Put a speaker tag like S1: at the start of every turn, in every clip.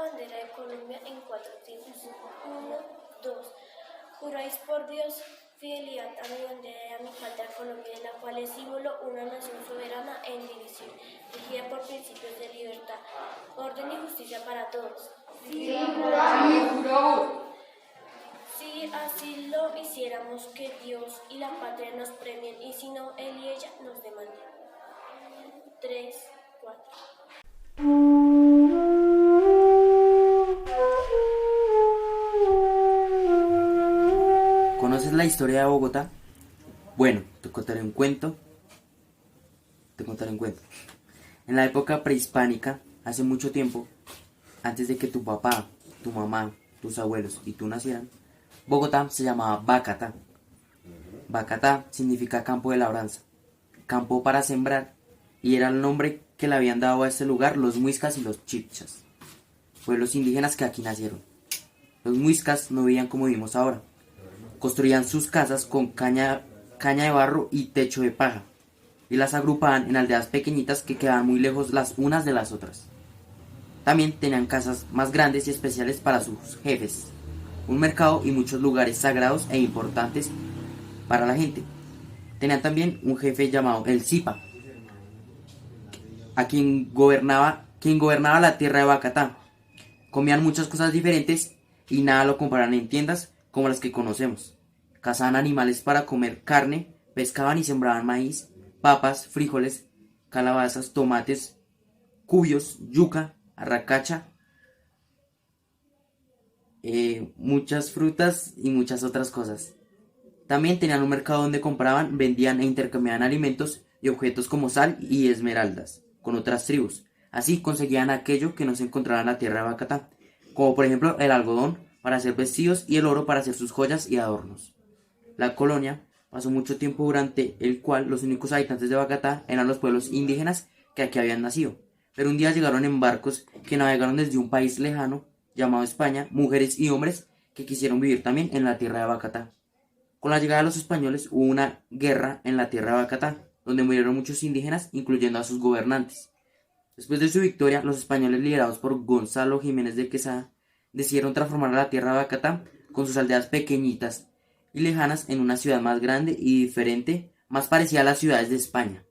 S1: bandera de Colombia en 4 tiempos. 1, 2. Juráis por Dios fidelidad a mi bandera y a mi patria Colombia, en la cual es símbolo una nación soberana e indivisible, regida por principios de libertad, orden y justicia para todos.
S2: Sí, juramos.
S1: Si así lo hiciéramos, que Dios y la patria nos premien, y si no, él y ella nos demanden. 3, 4.
S3: ¿Conoces la historia de Bogotá? Bueno, te contaré un cuento. En la época prehispánica, hace mucho tiempo, antes de que tu papá, tu mamá, tus abuelos y tú nacieran, Bogotá se llamaba Bacatá. Bacatá significa campo de labranza, campo para sembrar, y era el nombre que le habían dado a este lugar los muiscas y los chibchas, pueblos indígenas que aquí nacieron. Los muiscas no vivían como vivimos ahora. Construían sus casas con caña de barro y techo de paja, y las agrupaban en aldeas pequeñitas que quedaban muy lejos las unas de las otras. También tenían casas más grandes y especiales para sus jefes, un mercado y muchos lugares sagrados e importantes para la gente. Tenían también un jefe llamado el Zipa, quien gobernaba la tierra de Bacatá. Comían muchas cosas diferentes y nada lo compraban en tiendas como las que conocemos. Cazaban animales para comer carne, pescaban y sembraban maíz, papas, frijoles, calabazas, tomates, cuyos, yuca, arracacha, muchas frutas y muchas otras cosas. También tenían un mercado donde compraban, vendían e intercambiaban alimentos y objetos como sal y esmeraldas con otras tribus. Así conseguían aquello que no se encontraba en la tierra de Bacatá, como por ejemplo el algodón para hacer vestidos y el oro para hacer sus joyas y adornos. La colonia pasó mucho tiempo durante el cual los únicos habitantes de Bacatá eran los pueblos indígenas que aquí habían nacido. Pero un día llegaron en barcos que navegaron desde un país lejano llamado España, mujeres y hombres que quisieron vivir también en la tierra de Bacatá. Con la llegada de los españoles hubo una guerra en la tierra de Bacatá, donde murieron muchos indígenas, incluyendo a sus gobernantes. Después de su victoria, los españoles, liderados por Gonzalo Jiménez de Quesada, decidieron transformar a la tierra de Bacatá con sus aldeas pequeñitas y lejanas en una ciudad más grande y diferente, más parecida a las ciudades de España,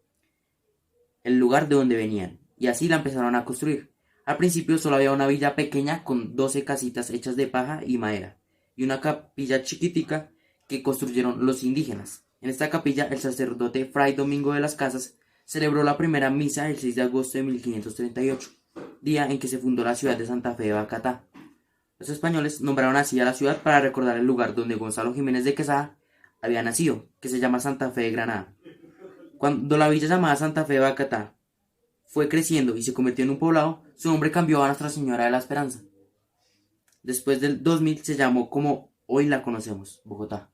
S3: el lugar de donde venían, y así la empezaron a construir. Al principio solo había una villa pequeña con 12 casitas hechas de paja y madera, y una capilla chiquitica que construyeron los indígenas. En esta capilla, el sacerdote Fray Domingo de las Casas celebró la primera misa el 6 de agosto de 1538, día en que se fundó la ciudad de Santa Fe de Bacatá. Los españoles nombraron así a la ciudad para recordar el lugar donde Gonzalo Jiménez de Quesada había nacido, que se llama Santa Fe de Granada. Cuando la villa llamada Santa Fe de Bacatá fue creciendo y se convirtió en un poblado, su nombre cambió a Nuestra Señora de la Esperanza. Después del 2000 se llamó como hoy la conocemos, Bogotá.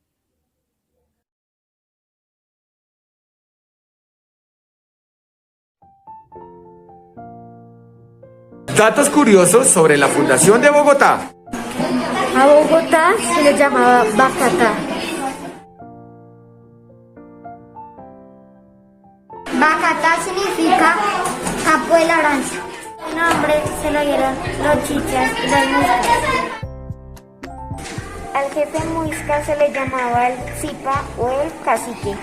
S2: Datos curiosos sobre la fundación de Bogotá.
S4: A Bogotá se le llamaba Bacatá.
S5: Bacatá significa campo de labranza. El nombre se lo dieron los chichas y los muiscas. Al jefe muisca se le llamaba el Zipa o el cacique.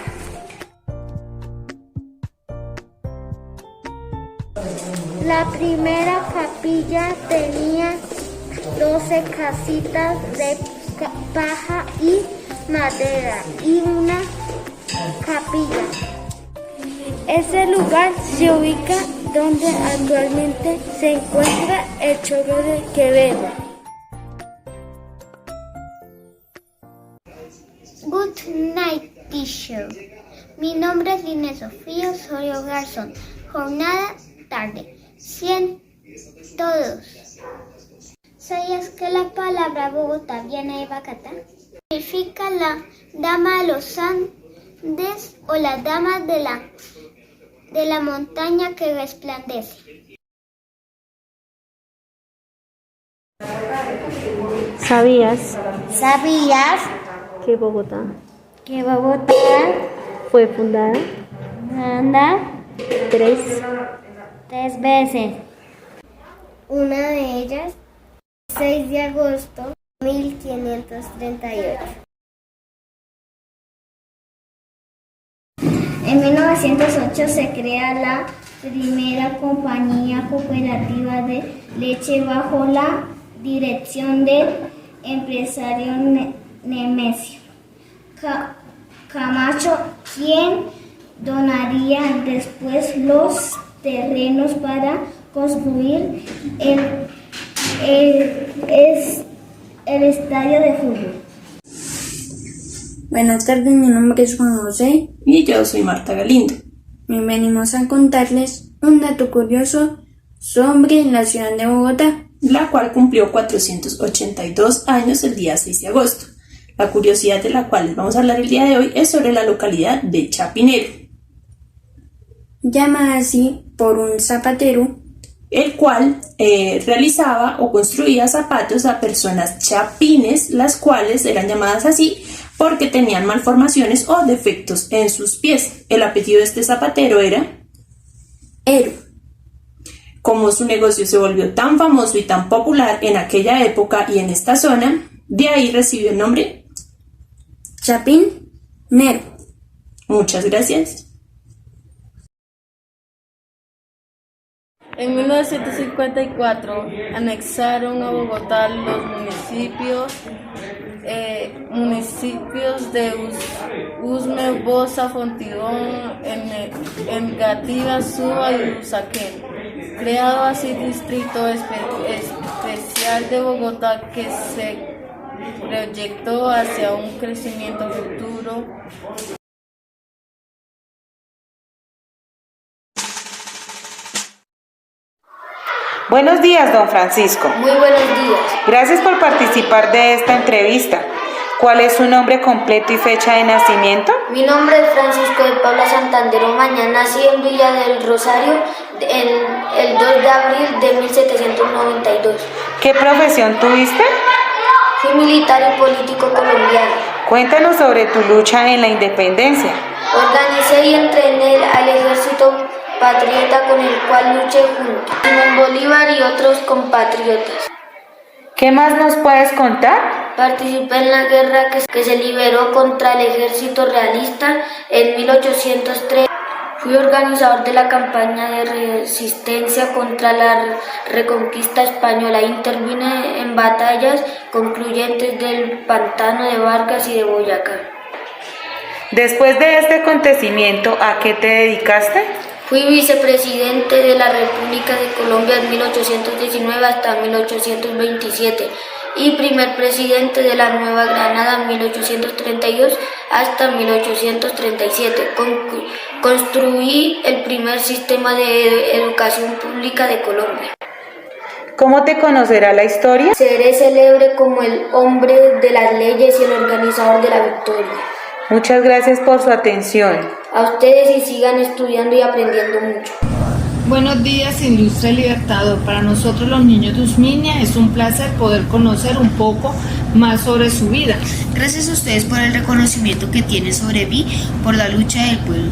S5: La primera capilla tenía 12 casitas de paja y madera y una capilla. Ese lugar se ubica donde actualmente se encuentra el Chorro de Quevedo. Good night, teacher. Mi nombre es Inés Sofía Osorio Garzón. Jornada tarde. 102. ¿Sabías que la palabra Bogotá viene de Bacatá? Significa la dama de los Andes o la dama de la montaña que resplandece.
S4: ¿Sabías
S5: Que
S4: Bogotá
S5: fue
S4: fue fundada
S5: tres veces. Una de ellas 6 de agosto de 1538. En 1908 se crea la primera compañía cooperativa de leche bajo la dirección del empresario Nemesio Camacho, quien donaría después los terrenos para construir el estadio de fútbol.
S6: Buenas tardes, mi nombre es Juan José.
S7: Y yo soy Marta Galindo.
S6: Y venimos a contarles un dato curioso sobre la ciudad de Bogotá,
S7: la cual cumplió 482 años el día 6 de agosto. La curiosidad de la cual les vamos a hablar el día de hoy es sobre la localidad de Chapinero,
S6: llamada así por un zapatero,
S7: el cual realizaba o construía zapatos a personas chapines, las cuales eran llamadas así porque tenían malformaciones o defectos en sus pies. El apellido de este zapatero era
S6: Ero.
S7: Como su negocio se volvió tan famoso y tan popular en aquella época y en esta zona, de ahí recibió el nombre
S6: Chapinero.
S7: Muchas gracias.
S8: En 1954 anexaron a Bogotá los municipios de Usme, Bosa, Fontibón, Engativá, Suba y Usaquén, creado así Distrito Especial de Bogotá, que se proyectó hacia un crecimiento futuro.
S9: Buenos días, don Francisco.
S10: Muy buenos días.
S9: Gracias por participar de esta entrevista. ¿Cuál es su nombre completo y fecha de nacimiento?
S10: Mi nombre es Francisco de Paula Santander Omaña. Nací en Villa del Rosario el 2 de abril de 1792.
S9: ¿Qué profesión tuviste?
S10: Fui militar y político colombiano.
S9: Cuéntanos sobre tu lucha en la independencia.
S10: Organicé y entrené al ejército patriota con el cual luché junto a Simón Bolívar y otros compatriotas.
S9: ¿Qué más nos puedes contar?
S10: Participé en la guerra que se liberó contra el ejército realista en 1803. Fui organizador de la campaña de resistencia contra la reconquista española. Intervine en batallas concluyentes del Pantano de Vargas y de Boyacá.
S9: Después de este acontecimiento, ¿a qué te dedicaste?
S10: Fui vicepresidente de la República de Colombia en 1819 hasta 1827 y primer presidente de la Nueva Granada en 1832 hasta 1837. Construí el primer sistema de educación pública de Colombia.
S9: ¿Cómo te conocerá la historia?
S10: Seré célebre como el hombre de las leyes y el organizador de la victoria.
S9: Muchas gracias por su atención.
S10: A ustedes y sigan estudiando y aprendiendo mucho.
S11: Buenos días, Ilustre Libertador. Para nosotros los niños de Usminia es un placer poder conocer un poco más sobre su vida.
S12: Gracias a ustedes por el reconocimiento que tienen sobre mí por la lucha del pueblo.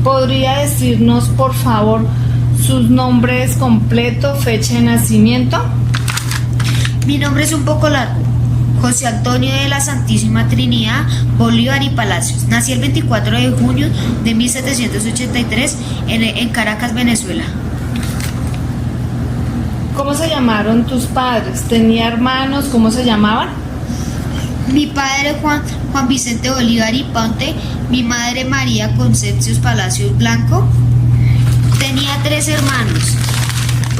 S11: ¿Podría decirnos, por favor, sus nombres completos, fecha de nacimiento?
S12: Mi nombre es un poco largo. José Antonio de la Santísima Trinidad Bolívar y Palacios. Nací el 24 de junio de 1783 en Caracas, Venezuela.
S11: ¿Cómo se llamaron tus padres? ¿Tenía hermanos? ¿Cómo se llamaban?
S12: Mi padre Juan Vicente Bolívar y Ponte, mi madre María Concepción Palacios Blanco. Tenía 3 hermanos.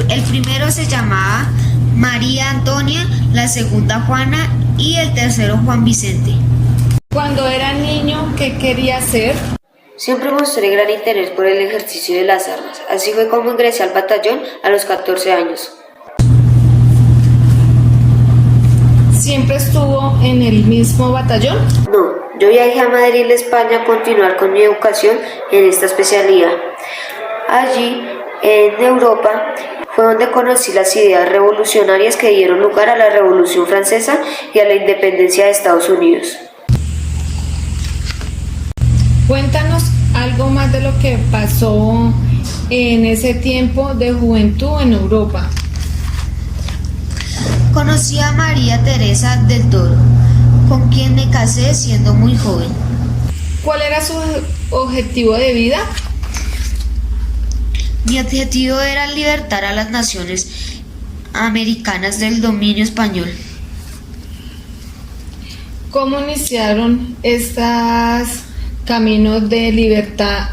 S12: El primero se llamaba María Antonia, la segunda Juana y el tercero Juan Vicente.
S11: Cuando era niño, ¿qué quería hacer?
S13: Siempre mostré gran interés por el ejercicio de las armas. Así fue como ingresé al batallón a los 14 años.
S11: ¿Siempre estuvo en el mismo batallón?
S13: No, yo viajé a Madrid, España, a continuar con mi educación en esta especialidad. Allí, en Europa, fue donde conocí las ideas revolucionarias que dieron lugar a la Revolución Francesa y a la independencia de Estados Unidos.
S11: Cuéntanos algo más de lo que pasó en ese tiempo de juventud en Europa.
S12: Conocí a María Teresa del Toro, con quien me casé siendo muy joven.
S11: ¿Cuál era su objetivo de vida?
S12: Mi objetivo era libertar a las naciones americanas del dominio español.
S11: ¿Cómo iniciaron estos caminos de libertad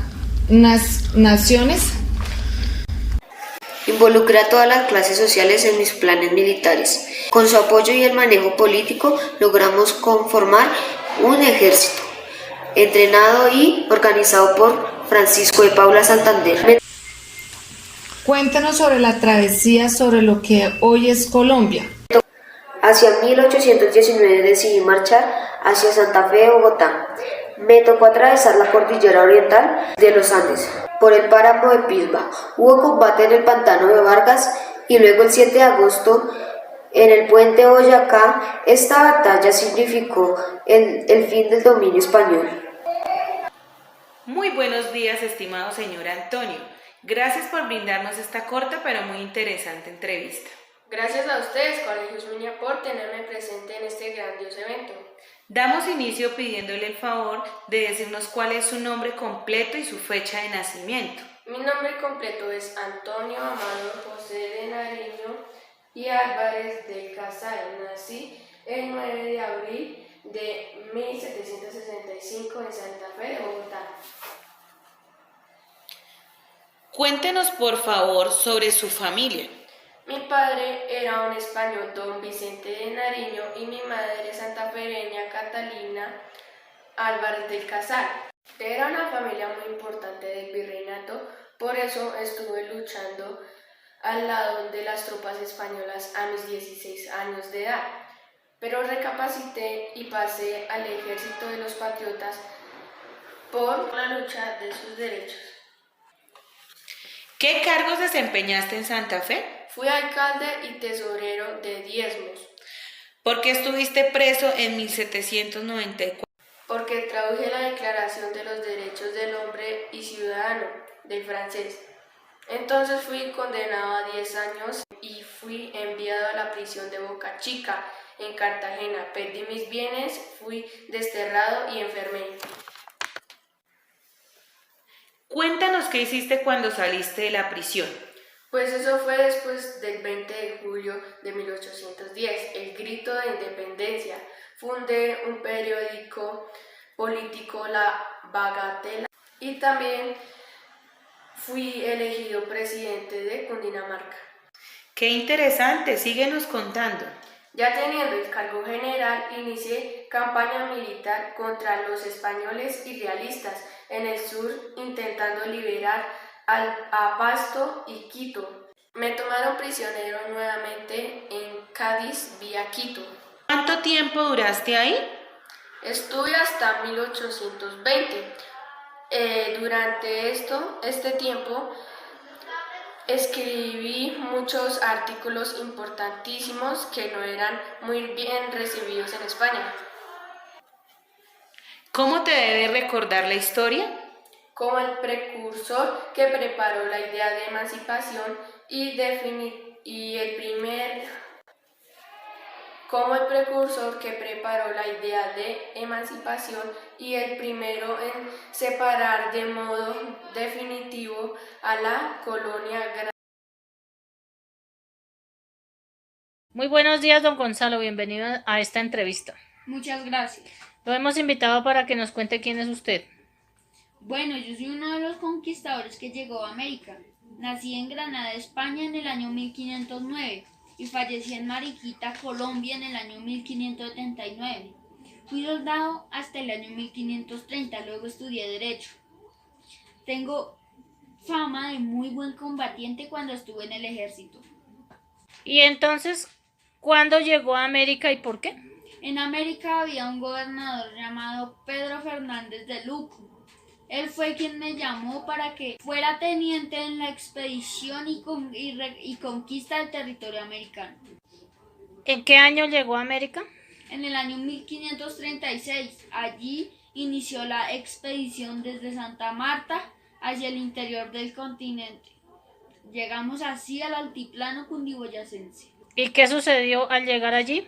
S11: naciones?
S13: Involucré a todas las clases sociales en mis planes militares. Con su apoyo y el manejo político logramos conformar un ejército entrenado y organizado por Francisco de Paula Santander.
S11: Cuéntanos sobre la travesía sobre lo que hoy es Colombia.
S13: Hacia 1819 decidí marchar hacia Santa Fe de Bogotá. Me tocó atravesar la cordillera oriental de los Andes por el páramo de Pisba. Hubo combate en el pantano de Vargas y luego el 7 de agosto en el puente Boyacá. Esta batalla significó el fin del dominio español.
S9: Muy buenos días, estimado señor Antonio. Gracias por brindarnos esta corta pero muy interesante entrevista.
S1: Gracias a ustedes, Colegio Usmiña, por tenerme presente en este grandioso evento.
S9: Damos inicio pidiéndole el favor de decirnos cuál es su nombre completo y su fecha de nacimiento.
S1: Mi nombre completo es Antonio Amado José de Nariño y Álvarez del Casal. Nací el 9 de abril de 1765 en Santa Fe de Bogotá.
S9: Cuéntenos por favor sobre su familia.
S1: Mi padre era un español, don Vicente de Nariño, y mi madre santafereña Catalina Álvarez del Casal. Era una familia muy importante del virreinato, por eso estuve luchando al lado de las tropas españolas a mis 16 años de edad. Pero recapacité y pasé al ejército de los patriotas por la lucha de sus derechos.
S9: ¿Qué cargos desempeñaste en Santa Fe?
S1: Fui alcalde y tesorero de diezmos.
S9: ¿Por qué estuviste preso en 1794?
S1: Porque traduje la Declaración de los Derechos del Hombre y Ciudadano del francés. Entonces fui condenado a 10 años y fui enviado a la prisión de Boca Chica en Cartagena. Perdí mis bienes, fui desterrado y enfermé.
S9: Cuéntanos qué hiciste cuando saliste de la prisión.
S1: Pues eso fue después del 20 de julio de 1810, el grito de independencia. Fundé un periódico político, La Bagatela, y también fui elegido presidente de Cundinamarca.
S9: ¡Qué interesante! Síguenos contando.
S1: Ya teniendo el cargo general, inicié campaña militar contra los españoles y realistas en el sur, intentando liberar a Pasto y Quito. Me tomaron prisionero nuevamente en Cádiz, vía Quito.
S9: ¿Cuánto tiempo duraste ahí?
S1: Estuve hasta 1820. Durante este tiempo escribí muchos artículos importantísimos que no eran muy bien recibidos en España.
S9: ¿Cómo te debe recordar la historia?
S1: Como el precursor que preparó la idea de emancipación y el primero en separar de modo definitivo a la colonia grande.
S14: Muy buenos días, don Gonzalo, bienvenido a esta entrevista.
S6: Muchas gracias.
S14: Lo hemos invitado para que nos cuente quién es usted.
S6: Bueno, yo soy uno de los conquistadores que llegó a América. Nací en Granada, España, en el año 1509 y fallecí en Mariquita, Colombia, en el año 1579. Fui soldado hasta el año 1530, luego estudié Derecho. Tengo fama de muy buen combatiente cuando estuve en el ejército.
S14: ¿Y entonces cuándo llegó a América y por qué?
S6: En América había un gobernador llamado Pedro Fernández de Luco. Él fue quien me llamó para que fuera teniente en la expedición y conquista del territorio americano.
S14: ¿En qué año llegó a América?
S6: En el año 1536. Allí inició la expedición desde Santa Marta hacia el interior del continente. Llegamos así al altiplano cundiboyacense.
S14: ¿Y qué sucedió al llegar allí?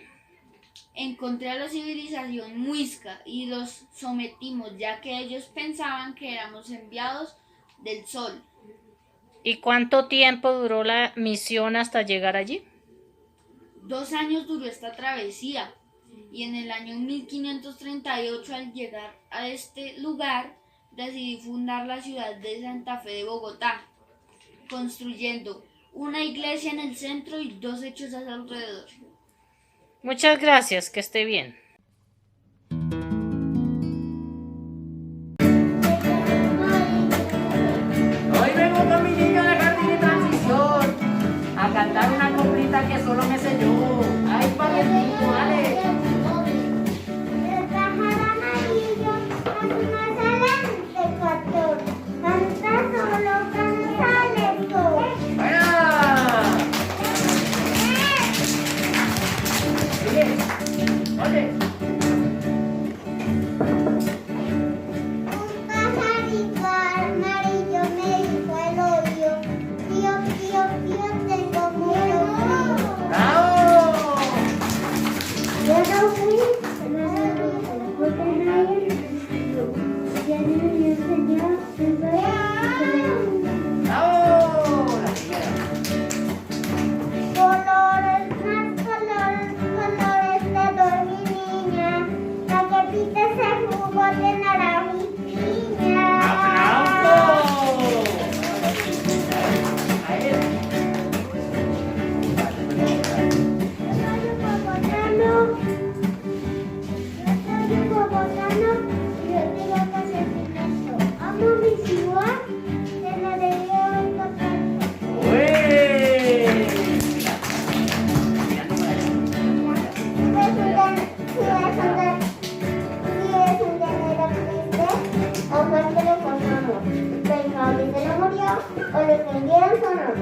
S6: Encontré a la civilización muisca y los sometimos, ya que ellos pensaban que éramos enviados del sol.
S14: ¿Y cuánto tiempo duró la misión hasta llegar allí?
S6: 2 años duró esta travesía y en el año 1538, al llegar a este lugar, decidí fundar la ciudad de Santa Fe de Bogotá, construyendo una iglesia en el centro y 2 hechosas alrededor.
S14: Muchas gracias, que esté bien.
S15: Hoy vengo con mi niño de jardín y transición a cantar una coplita que solo me sé yo. Ay, Valentino, dale.
S5: El pájaro amarillo es un excelente cantor. Canta solo, canta lento.
S15: Oye.
S5: Un pajarito amarillo me dijo al oído: Pío, pío, pío, tengo mucho frío.
S15: ¡Bravo!
S5: Yo no fui, porque nadie me enseñó.
S15: ¡Bravo! La primera.
S5: Colores, más colores, colores te doy, mi niña. La que pita ese jugo de naranja y piña.
S15: ¡Aplausos! Ahí es.
S5: Yo soy un bogotano y yo digo que se pienso. Amo mi ciudad, te lo digo en contacto.
S15: ¡Ué!
S5: O fue que le contamos, que el Javi se lo murió, o le prendieron su honor.